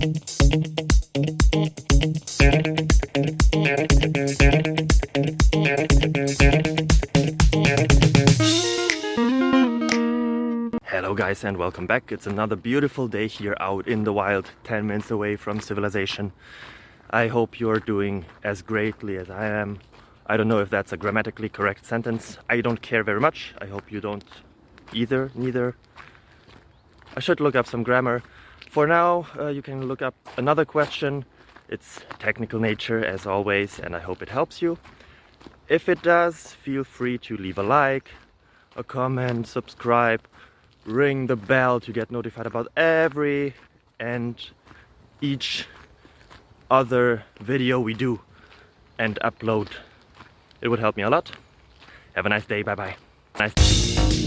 Hello guys and welcome back. It's another beautiful day here out in the wild, 10 minutes away from civilization. I hope you're doing as greatly as I am. I don't know if that's a grammatically correct sentence. I don't care very much. I hope you don't neither. I should look up some grammar. For now, you can look up another question. It's technical nature as always, and I hope it helps you. If it does, feel free to leave a like, a comment, subscribe, ring the bell to get notified about every and each other video we do and upload. It would help me a lot. Have a nice day. Bye bye. Nice.